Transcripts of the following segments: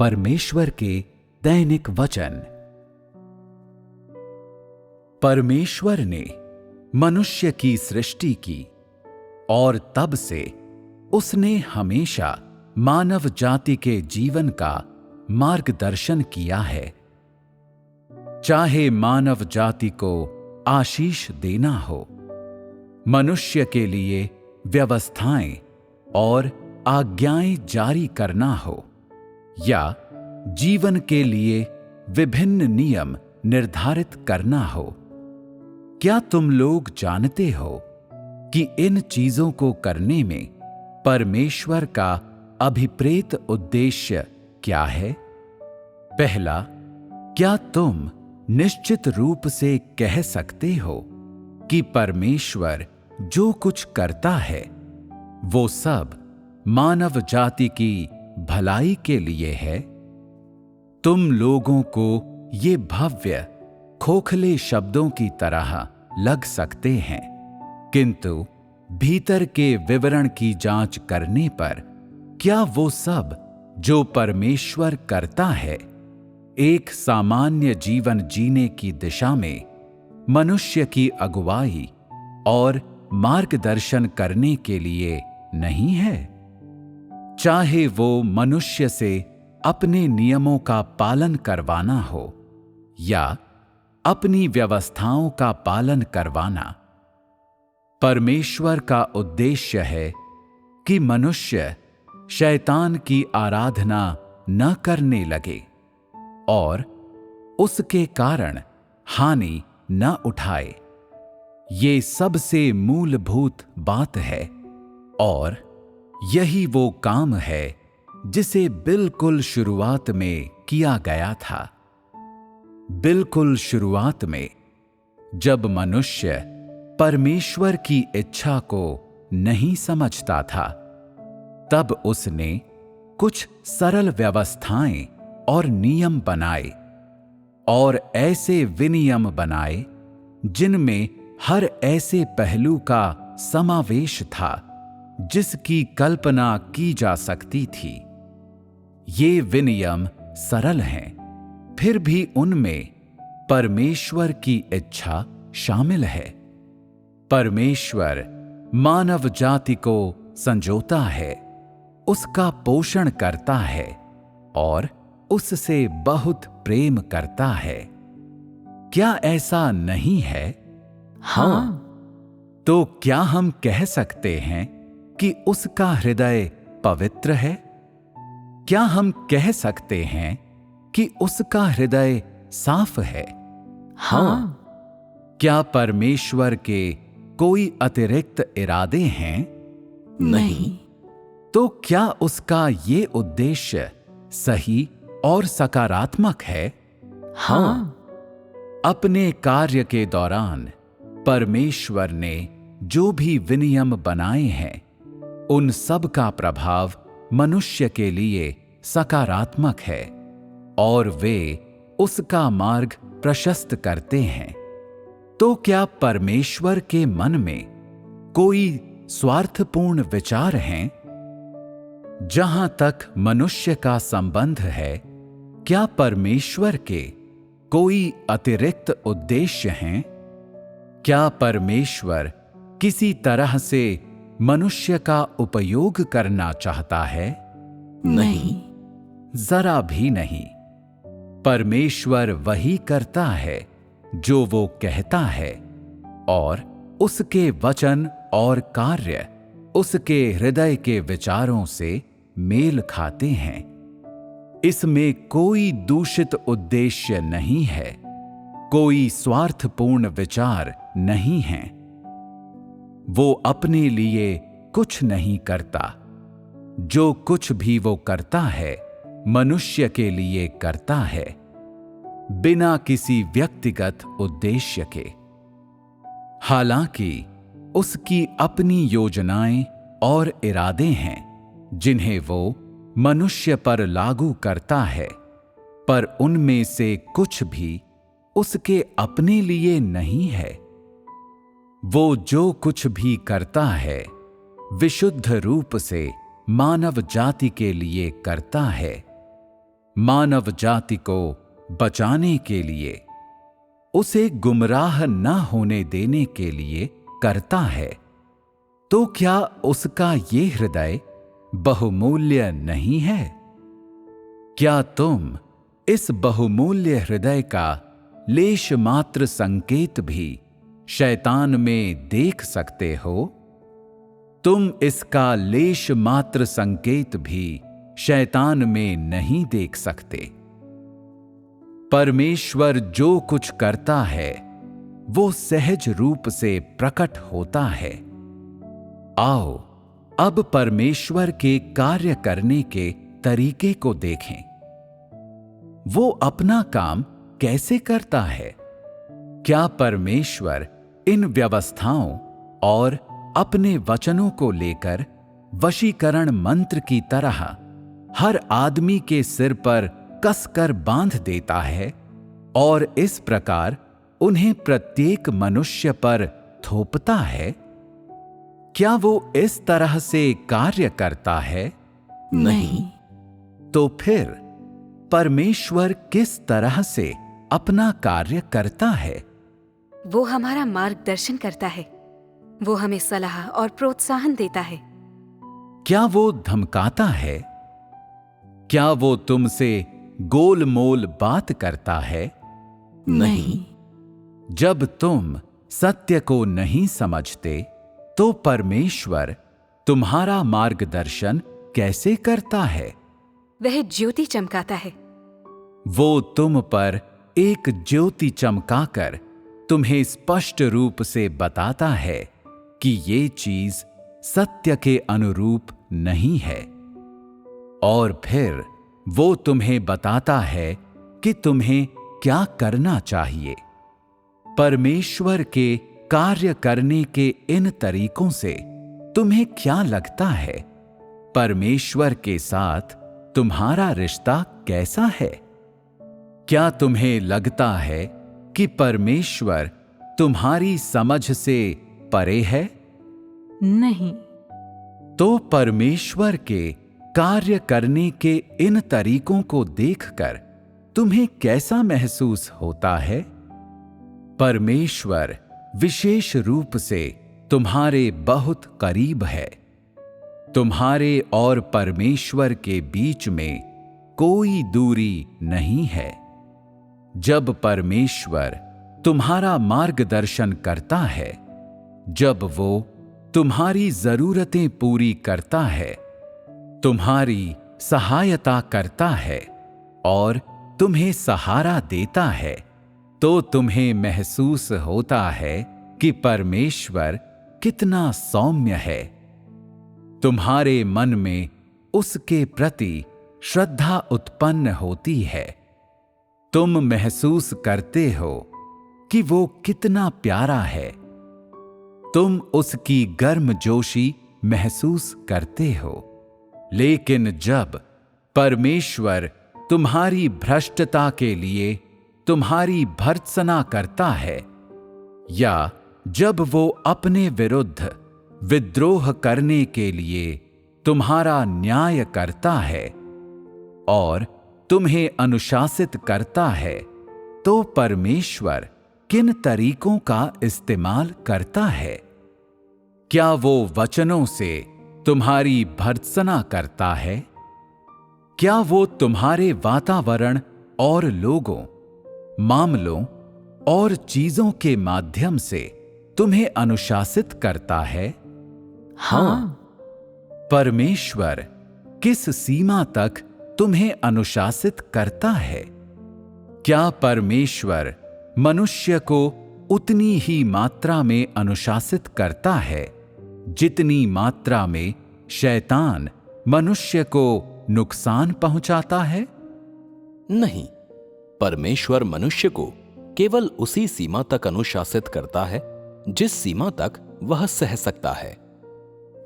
परमेश्वर के दैनिक वचन। परमेश्वर ने मनुष्य की सृष्टि की और तब से उसने हमेशा मानव जाति के जीवन का मार्गदर्शन किया है। चाहे मानव जाति को आशीष देना हो, मनुष्य के लिए व्यवस्थाएं और आज्ञाएं जारी करना हो, या जीवन के लिए विभिन्न नियम निर्धारित करना हो, क्या तुम लोग जानते हो कि इन चीजों को करने में परमेश्वर का अभिप्रेत उद्देश्य क्या है? पहला, क्या तुम निश्चित रूप से कह सकते हो कि परमेश्वर जो कुछ करता है वो सब मानव जाति की भलाई के लिए है? तुम लोगों को ये भव्य खोखले शब्दों की तरह लग सकते हैं, किंतु भीतर के विवरण की जांच करने पर क्या वो सब जो परमेश्वर करता है एक सामान्य जीवन जीने की दिशा में मनुष्य की अगुवाई और मार्गदर्शन करने के लिए नहीं है? चाहे वो मनुष्य से अपने नियमों का पालन करवाना हो या अपनी व्यवस्थाओं का पालन करवाना, परमेश्वर का उद्देश्य है कि मनुष्य शैतान की आराधना न करने लगे और उसके कारण हानि न उठाए। ये सबसे मूलभूत बात है और यही वो काम है जिसे बिल्कुल शुरुआत में किया गया था। बिल्कुल शुरुआत में जब मनुष्य परमेश्वर की इच्छा को नहीं समझता था, तब उसने कुछ सरल व्यवस्थाएं और नियम बनाए और ऐसे विनियम बनाए जिनमें हर ऐसे पहलू का समावेश था जिसकी कल्पना की जा सकती थी। ये विनियम सरल हैं, फिर भी उनमें परमेश्वर की इच्छा शामिल है। परमेश्वर मानव जाति को संजोता है, उसका पोषण करता है और उससे बहुत प्रेम करता है। क्या ऐसा नहीं है? हाँ। तो क्या हम कह सकते हैं कि उसका हृदय पवित्र है? क्या हम कह सकते हैं कि उसका हृदय साफ है? हाँ। क्या परमेश्वर के कोई अतिरिक्त इरादे हैं? नहीं। तो क्या उसका ये उद्देश्य सही और सकारात्मक है? हाँ। अपने कार्य के दौरान परमेश्वर ने जो भी विनियम बनाए हैं, उन सब का प्रभाव मनुष्य के लिए सकारात्मक है और वे उसका मार्ग प्रशस्त करते हैं। तो क्या परमेश्वर के मन में कोई स्वार्थपूर्ण विचार हैं? जहां तक मनुष्य का संबंध है, क्या परमेश्वर के कोई अतिरिक्त उद्देश्य हैं? क्या परमेश्वर किसी तरह से मनुष्य का उपयोग करना चाहता है? नहीं। जरा भी नहीं। परमेश्वर वही करता है जो वो कहता है और उसके वचन और कार्य उसके हृदय के विचारों से मेल खाते हैं। इसमें कोई दूषित उद्देश्य नहीं है, कोई स्वार्थपूर्ण विचार नहीं है। वो अपने लिए कुछ नहीं करता। जो कुछ भी वो करता है, मनुष्य के लिए करता है, बिना किसी व्यक्तिगत उद्देश्य के। हालांकि उसकी अपनी योजनाएं और इरादे हैं जिन्हें वो मनुष्य पर लागू करता है, पर उनमें से कुछ भी उसके अपने लिए नहीं है। वो जो कुछ भी करता है विशुद्ध रूप से मानव जाति के लिए करता है। मानव जाति को बचाने के लिए, उसे गुमराह न होने देने के लिए करता है, तो क्या उसका ये हृदय बहुमूल्य नहीं है? क्या तुम इस बहुमूल्य हृदय का लेश मात्र संकेत भी शैतान में देख सकते हो? तुम इसका लेश मात्र संकेत भी शैतान में नहीं देख सकते। परमेश्वर जो कुछ करता है वो सहज रूप से प्रकट होता है। आओ अब परमेश्वर के कार्य करने के तरीके को देखें। वो अपना काम कैसे करता है? क्या परमेश्वर इन व्यवस्थाओं और अपने वचनों को लेकर वशीकरण मंत्र की तरह हर आदमी के सिर पर कसकर बांध देता है और इस प्रकार उन्हें प्रत्येक मनुष्य पर थोपता है? क्या वो इस तरह से कार्य करता है? नहीं। तो फिर परमेश्वर किस तरह से अपना कार्य करता है? वो हमारा मार्गदर्शन करता है। वो हमें सलाह और प्रोत्साहन देता है। क्या वो धमकाता है? क्या वो तुमसे गोलमोल बात करता है? नहीं। जब तुम सत्य को नहीं समझते तो परमेश्वर तुम्हारा मार्गदर्शन कैसे करता है? वह ज्योति चमकाता है। वो तुम पर एक ज्योति चमकाकर तुम्हें स्पष्ट रूप से बताता है कि ये चीज सत्य के अनुरूप नहीं है, और फिर वो तुम्हें बताता है कि तुम्हें क्या करना चाहिए। परमेश्वर के कार्य करने के इन तरीकों से तुम्हें क्या लगता है? परमेश्वर के साथ तुम्हारा रिश्ता कैसा है? क्या तुम्हें लगता है कि परमेश्वर तुम्हारी समझ से परे है? नहीं। तो परमेश्वर के कार्य करने के इन तरीकों को देखकर तुम्हें कैसा महसूस होता है? परमेश्वर विशेष रूप से तुम्हारे बहुत करीब है। तुम्हारे और परमेश्वर के बीच में कोई दूरी नहीं है। जब परमेश्वर तुम्हारा मार्गदर्शन करता है, जब वो तुम्हारी जरूरतें पूरी करता है, तुम्हारी सहायता करता है और तुम्हें सहारा देता है, तो तुम्हें महसूस होता है कि परमेश्वर कितना सौम्य है। तुम्हारे मन में उसके प्रति श्रद्धा उत्पन्न होती है। तुम महसूस करते हो कि वो कितना प्यारा है। तुम उसकी गर्मजोशी महसूस करते हो। लेकिन जब परमेश्वर तुम्हारी भ्रष्टता के लिए तुम्हारी भर्त्सना करता है, या जब वो अपने विरुद्ध विद्रोह करने के लिए तुम्हारा न्याय करता है और तुम्हें अनुशासित करता है, तो परमेश्वर किन तरीकों का इस्तेमाल करता है? क्या वो वचनों से तुम्हारी भर्त्सना करता है? क्या वो तुम्हारे वातावरण और लोगों, मामलों और चीजों के माध्यम से तुम्हें अनुशासित करता है? हाँ। परमेश्वर किस सीमा तक तुम्हें अनुशासित करता है? क्या परमेश्वर मनुष्य को उतनी ही मात्रा में अनुशासित करता है जितनी मात्रा में शैतान मनुष्य को नुकसान पहुंचाता है? नहीं। परमेश्वर मनुष्य को केवल उसी सीमा तक अनुशासित करता है जिस सीमा तक वह सह सकता है।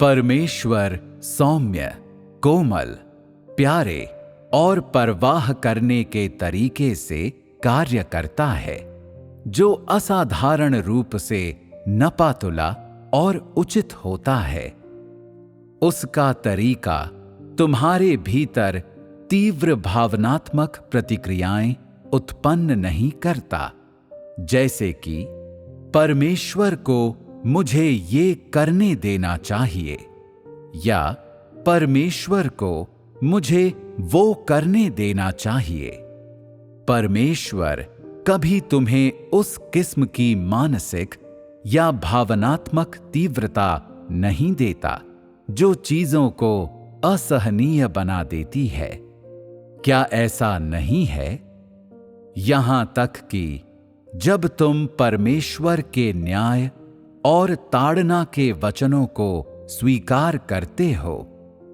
परमेश्वर सौम्य, कोमल, प्यारे और परवाह करने के तरीके से कार्य करता है, जो असाधारण रूप से नपातुला और उचित होता है। उसका तरीका तुम्हारे भीतर तीव्र भावनात्मक प्रतिक्रियाएं उत्पन्न नहीं करता, जैसे कि परमेश्वर को मुझे ये करने देना चाहिए या परमेश्वर को मुझे वो करने देना चाहिए। परमेश्वर कभी तुम्हें उस किस्म की मानसिक या भावनात्मक तीव्रता नहीं देता जो चीजों को असहनीय बना देती है। क्या ऐसा नहीं है? यहां तक कि जब तुम परमेश्वर के न्याय और ताड़ना के वचनों को स्वीकार करते हो,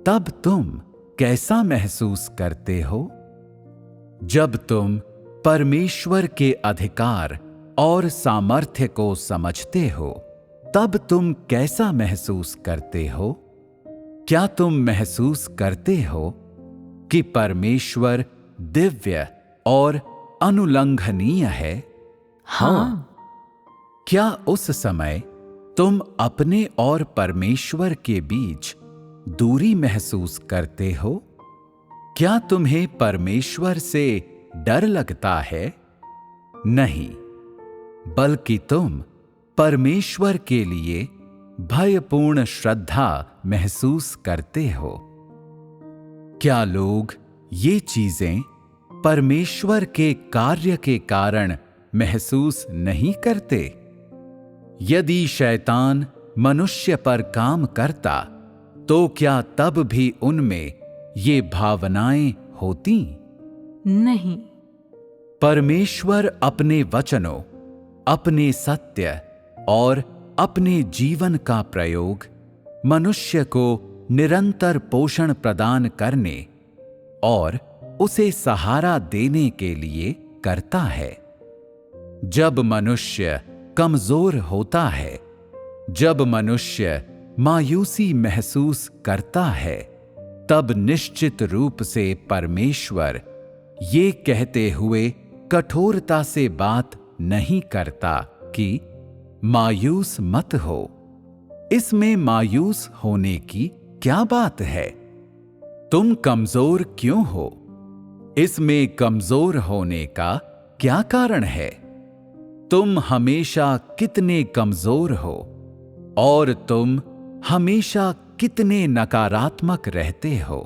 तब तुम कैसा महसूस करते हो? जब तुम परमेश्वर के अधिकार और सामर्थ्य को समझते हो, तब तुम कैसा महसूस करते हो? क्या तुम महसूस करते हो कि परमेश्वर दिव्य और अनुल्लंघनीय है? हाँ। क्या उस समय तुम अपने और परमेश्वर के बीच दूरी महसूस करते हो? क्या तुम्हें परमेश्वर से डर लगता है? नहीं, बल्कि तुम परमेश्वर के लिए भयपूर्ण श्रद्धा महसूस करते हो। क्या लोग ये चीजें परमेश्वर के कार्य के कारण महसूस नहीं करते? यदि शैतान मनुष्य पर काम करता, तो क्या तब भी उनमें ये भावनाएं होती? नहीं। परमेश्वर अपने वचनों, अपने सत्य और अपने जीवन का प्रयोग मनुष्य को निरंतर पोषण प्रदान करने और उसे सहारा देने के लिए करता है। जब मनुष्य कमजोर होता है, जब मनुष्य मायूसी महसूस करता है, तब निश्चित रूप से परमेश्वर ये कहते हुए कठोरता से बात नहीं करता कि मायूस मत हो। इसमें मायूस होने की क्या बात है? तुम कमजोर क्यों हो? इसमें कमजोर होने का क्या कारण है? तुम हमेशा कितने कमजोर हो और तुम हमेशा कितने नकारात्मक रहते हो।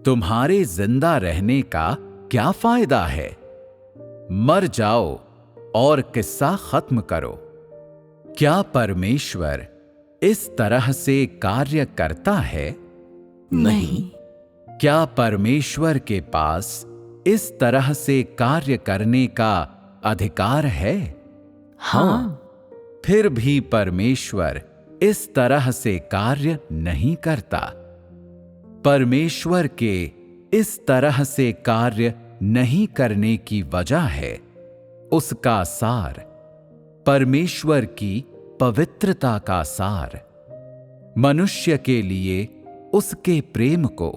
तुम्हारे जिंदा रहने का क्या फायदा है? मर जाओ और किस्सा खत्म करो। क्या परमेश्वर इस तरह से कार्य करता है? नहीं। क्या परमेश्वर के पास इस तरह से कार्य करने का अधिकार है? हाँ। फिर भी परमेश्वर इस तरह से कार्य नहीं करता। परमेश्वर के इस तरह से कार्य नहीं करने की वजह है उसका सार, परमेश्वर की पवित्रता का सार। मनुष्य के लिए उसके प्रेम को,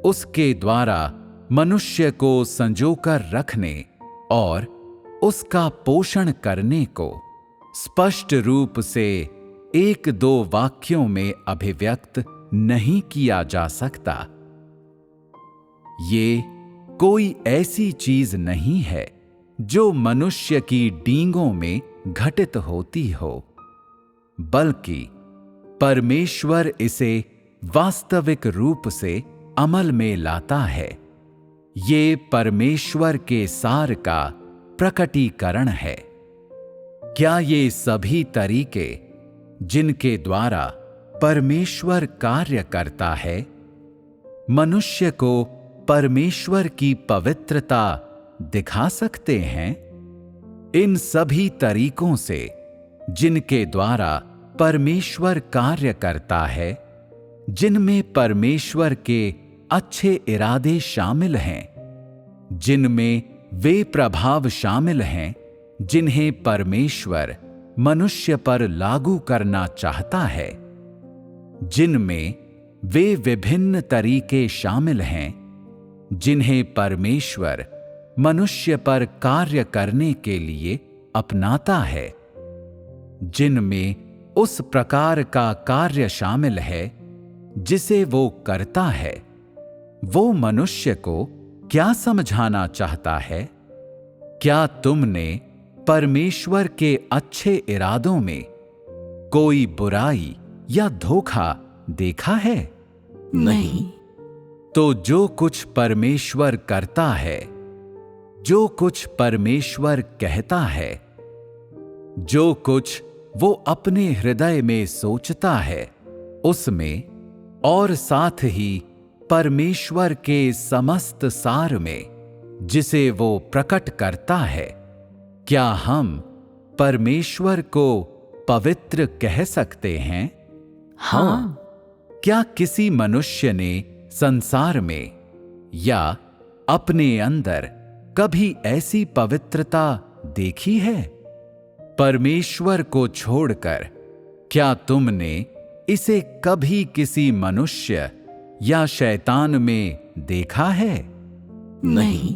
उसके द्वारा मनुष्य को संजोकर रखने और उसका पोषण करने को स्पष्ट रूप से एक दो वाक्यों में अभिव्यक्त नहीं किया जा सकता। ये कोई ऐसी चीज नहीं है जो मनुष्य की डींगों में घटित होती हो, बल्कि परमेश्वर इसे वास्तविक रूप से अमल में लाता है। ये परमेश्वर के सार का प्रकटीकरण है। क्या ये सभी तरीके जिनके द्वारा परमेश्वर कार्य करता है, मनुष्य को परमेश्वर की पवित्रता दिखा सकते हैं? इन सभी तरीकों से जिनके द्वारा परमेश्वर कार्य करता है, जिनमें परमेश्वर के अच्छे इरादे शामिल हैं, जिनमें वे प्रभाव शामिल हैं जिन्हें परमेश्वर मनुष्य पर लागू करना चाहता है, जिनमें वे विभिन्न तरीके शामिल हैं जिन्हें परमेश्वर मनुष्य पर कार्य करने के लिए अपनाता है, जिनमें उस प्रकार का कार्य शामिल है जिसे वो करता है, वो मनुष्य को क्या समझाना चाहता है? क्या तुमने परमेश्वर के अच्छे इरादों में कोई बुराई या धोखा देखा है? नहीं। तो जो कुछ परमेश्वर करता है, जो कुछ परमेश्वर कहता है, जो कुछ वो अपने हृदय में सोचता है, उसमें और साथ ही परमेश्वर के समस्त सार में जिसे वो प्रकट करता है, क्या हम परमेश्वर को पवित्र कह सकते हैं? हाँ। क्या किसी मनुष्य ने संसार में या अपने अंदर कभी ऐसी पवित्रता देखी है? परमेश्वर को छोड़कर क्या तुमने इसे कभी किसी मनुष्य या शैतान में देखा है? नहीं।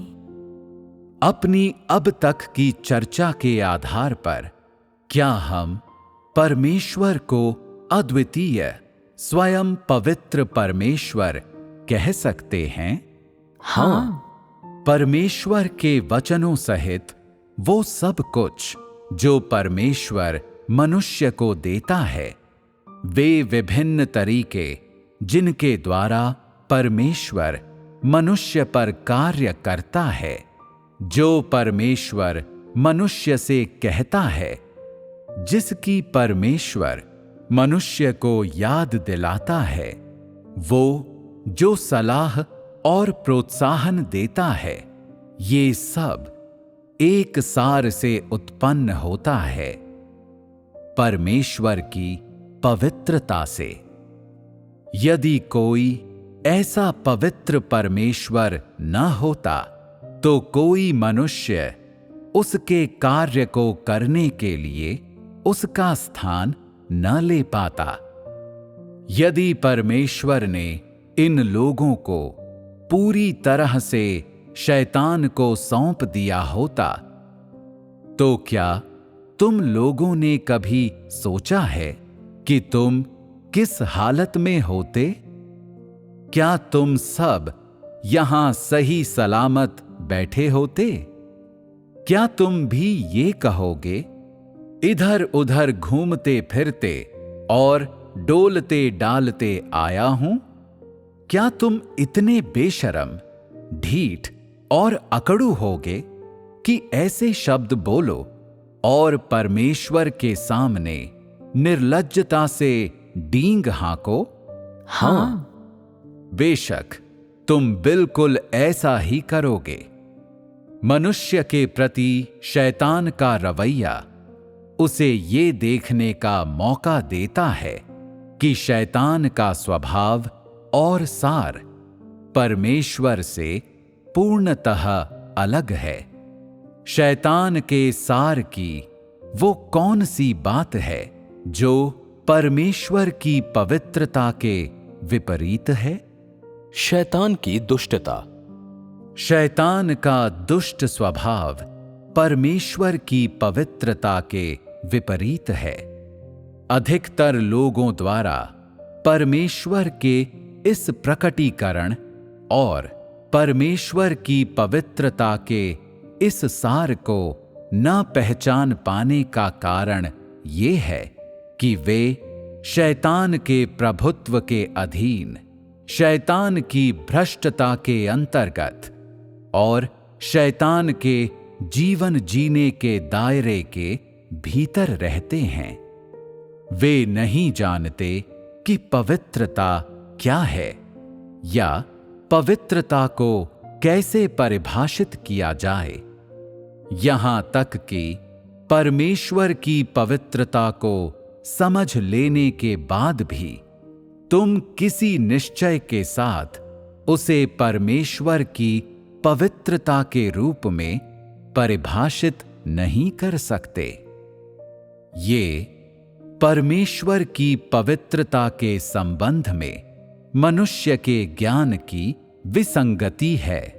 अपनी अब तक की चर्चा के आधार पर क्या हम परमेश्वर को अद्वितीय, स्वयं पवित्र परमेश्वर कह सकते हैं? हाँ। परमेश्वर के वचनों सहित वो सब कुछ जो परमेश्वर मनुष्य को देता है, वे विभिन्न तरीके जिनके द्वारा परमेश्वर मनुष्य पर कार्य करता है, जो परमेश्वर मनुष्य से कहता है, जिसकी परमेश्वर मनुष्य को याद दिलाता है, वो जो सलाह और प्रोत्साहन देता है, ये सब एक सार से उत्पन्न होता है, परमेश्वर की पवित्रता से। यदि कोई ऐसा पवित्र परमेश्वर न होता तो कोई मनुष्य उसके कार्य को करने के लिए उसका स्थान न ले पाता। यदि परमेश्वर ने इन लोगों को पूरी तरह से शैतान को सौंप दिया होता, तो क्या तुम लोगों ने कभी सोचा है कि तुम किस हालत में होते? क्या तुम सब यहां सही सलामत बैठे होते? क्या तुम भी ये कहोगे, इधर उधर घूमते फिरते और डोलते डालते आया हूं? क्या तुम इतने बेशर्म, ढीठ और अकड़ू होगे कि ऐसे शब्द बोलो और परमेश्वर के सामने निर्लज्जता से डींग हाँको? हाँ। बेशक तुम बिल्कुल ऐसा ही करोगे। मनुष्य के प्रति शैतान का रवैया उसे ये देखने का मौका देता है कि शैतान का स्वभाव और सार परमेश्वर से पूर्णतः अलग है। शैतान के सार की वो कौन सी बात है जो परमेश्वर की पवित्रता के विपरीत है? शैतान की दुष्टता। शैतान का दुष्ट स्वभाव परमेश्वर की पवित्रता के विपरीत है। अधिकतर लोगों द्वारा परमेश्वर के इस प्रकटीकरण और परमेश्वर की पवित्रता के इस सार को न पहचान पाने का कारण ये है कि वे शैतान के प्रभुत्व के अधीन, शैतान की भ्रष्टता के अंतर्गत और शैतान के जीवन जीने के दायरे के भीतर रहते हैं। वे नहीं जानते कि पवित्रता क्या है या पवित्रता को कैसे परिभाषित किया जाए। यहां तक कि परमेश्वर की पवित्रता को समझ लेने के बाद भी तुम किसी निश्चय के साथ उसे परमेश्वर की पवित्रता के रूप में परिभाषित नहीं कर सकते। ये परमेश्वर की पवित्रता के संबंध में मनुष्य के ज्ञान की विसंगति है।